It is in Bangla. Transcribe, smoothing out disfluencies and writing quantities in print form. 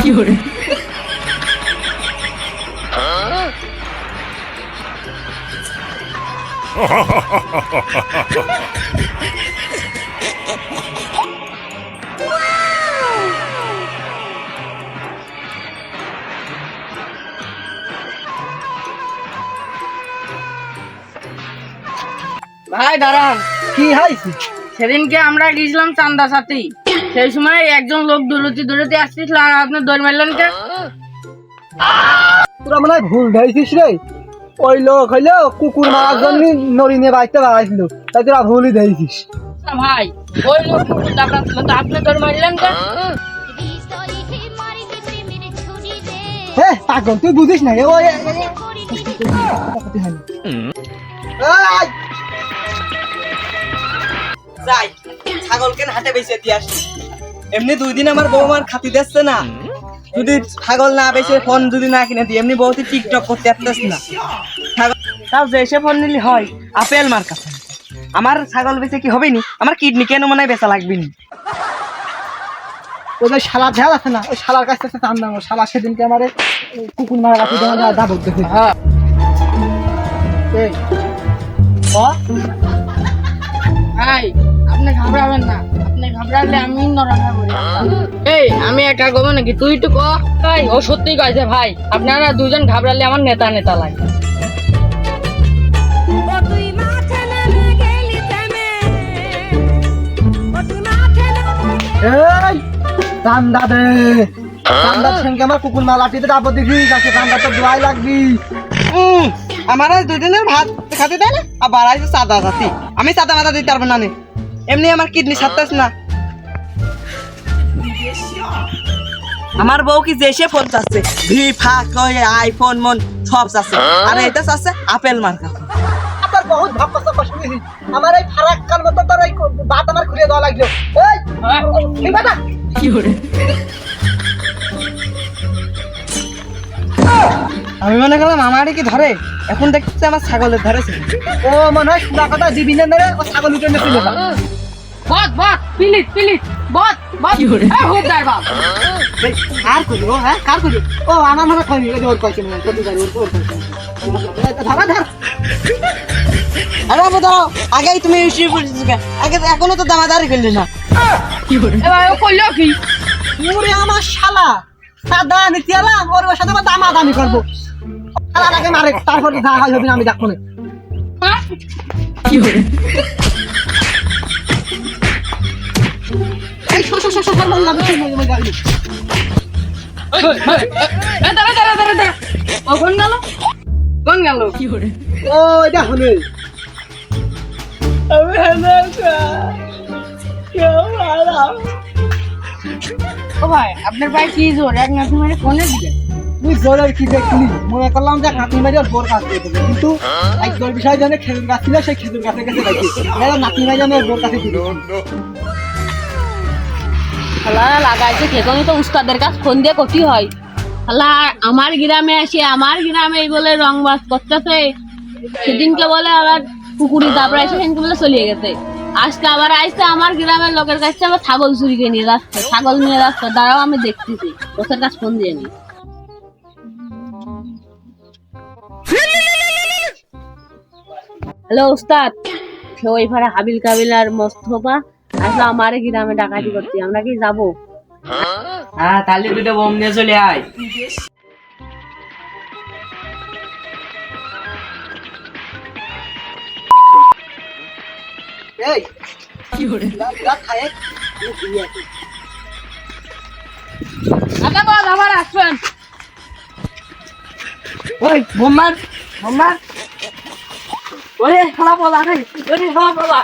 কি হরে ভাই দাঁড়ান। কি হয়েছে? সেদিনকে আমরা গিয়েছিলাম চান্দা সাথী, সেই সময় একজন লোক দৌড়তে আসছিল, আর আপনি দৌড় মারলেন কে? তোরা মনে হয় ভুল ধরেছিস রে। ওই লোক হইলো কুকুর মারার জন্য নড়ি নিয়ে বাড়িতে বাড়াইছিল, তাই তোরা ভুলই ধরেছিস। ভাই ওই লোক কুকুর দাবড়াচ্ছিল, তো আপনি দৌড় মারলেন কে? হ্যাঁ পাগল, তুই বুঝিস না। যাই ছাগল কেন হাটে বেচে দিয়ে আসি। এমনি 2 দিন আমার বৌমার খাতি দিচ্ছে না, যদি ছাগল না বেচে ফোন যদি না কিনে দিই, এমনি বহুত টিকটক করতে পারতেছ না। তাও যে এসে ফোন নিলি হয় আপেল মার্কা ফোন। আমার ছাগল বেচে কি হবে নি? আমার কিডনি কেন মনে হয় বেচা লাগবে নি। ওই যে শালা ঝাল আছে না, ওই শালার কাছ থেকে চান্দা আমার শালা সেদিনকে আমার কুকুর মারা কাছে দাবত দেখে। হ্যাঁ ভাই আপনি ঘাবড়াবেন না, আপনি ঘাবড়ালে আমি নড়াচড়া করি। এই আমি একা গো নাকি, তুই তো ক। ভাই ও সত্যি কইছে ভাই, আপনারা দুজন ঘাবড়ালে আমার নেতা নেতা লাগে। এই চান্দা দে, চান্দার সঙ্গে আমার কুকুর মারা লাঠিতে দাবত দেখি যাচ্ছে, চান্দা তো দোয়াই লাগবি। আমার আজ 2 দিনের ভাত খাতে দেয় না, আর বাড়াইছে সাদা সাথী। আমি সাদা মাথা দিতে পারবো না, এমনি আমার কিডনি সারতেছ না। আমার বউ কি যে সে ফোন চাচ্ছে, আইফোন মন সব চাচ্ছে, আর এটা চাচ্ছে আপেল মার্কা। আবার বহুত ভাবনা চাপা শুনেছি, আমার এই ফারাক্কার মতো তোর এই বাত আমার খুলে দেওয়া লাগলো। এই বাবা কি হরে আমি মনে করলাম আমারই কি ধরে, এখন দেখতেছি আমার ছাগলের ধরেছে। ও মনে হয় সুদা কথা দিবি না রে, ও ছাগল উঠে নিয়ে না। বত বত প্লিজ প্লিজ বত বত কি হরে এই হুদার বাপ। কার করিও? হ্যাঁ কার করিও? ও আমার মনে কইনি, ওই যে ওর কইছে মনে কত যাই ওর কইছে। ধরা ধর। আরে বাবা দাও, আগেই তুমি ইস্যু করেছিস কেন? আগে এখনো তো দামাদারি করলি না। কি হরে এ ভাই ও কইলো কি? ওরে আমার শালা সাদা নিতে এলাম, ওর সাথে আমার দামাদামি করবো। শালা আগে মারে, তারপর যা হয় হবে না আমি দেখবো না। কি হরে এই শো বললাম কি মই গালি। এ দাঁড়া দাঁড়া দাঁড়া দাঁড়া, ও কোন গেল? কোন গেল? কি হরে ও এটা হলে আমি ও ভাই আপনার ভাই কি জোর এক নাতি মেরে ফোনে দিবেন? তুই জোরের কি দেখলি? মনে করলাম যে নাতি মারি ওর বোর কাছ দিয়ে দেবে, কিন্তু একদল বিষয় জানে খেজুর গাছ ছিল, সেই খেজুর গাছের কাছে রাখি নাতি মারি জানে ওর বোর কাছে দিবে। শালা লাগাইছে খেতনি তো উস্তাদের কাছে ফোন দিয়ে কটি হয়। শালা আমার গ্রামে আসে, আমার গ্রামে এই বলে রংবাজ করতেছে। সেদিনকে বলে আবার পুকুরি দাবড়াইছে, সেদিনকে বলে চলিয়ে গেছে। আজকে আবার আইসে আমার গ্রামের লোকের কাছে আবার ছাগল চুরিকে নিয়ে যাচ্ছে, ছাগল নিয়ে যাচ্ছে। দাঁড়াও আমি দেখতেছি, ওদের কাছে ফোন দিয়ে নি। হ্যালো উস্তাদ, ওই ভাড়া হাবিল কাবিল আর মোস্তফা আসলে আমার গ্রামে ডাকাতি করছি, আমরা কি যাবো? হ্যাঁ তাহলে 2টা বোম নিয়ে চলে আয়। এই কি হরে রাত খায় আচ্ছা বল আবার আসবেন। ওই বোমার ওরে শালা বলা রে, ওরে শালা বলা।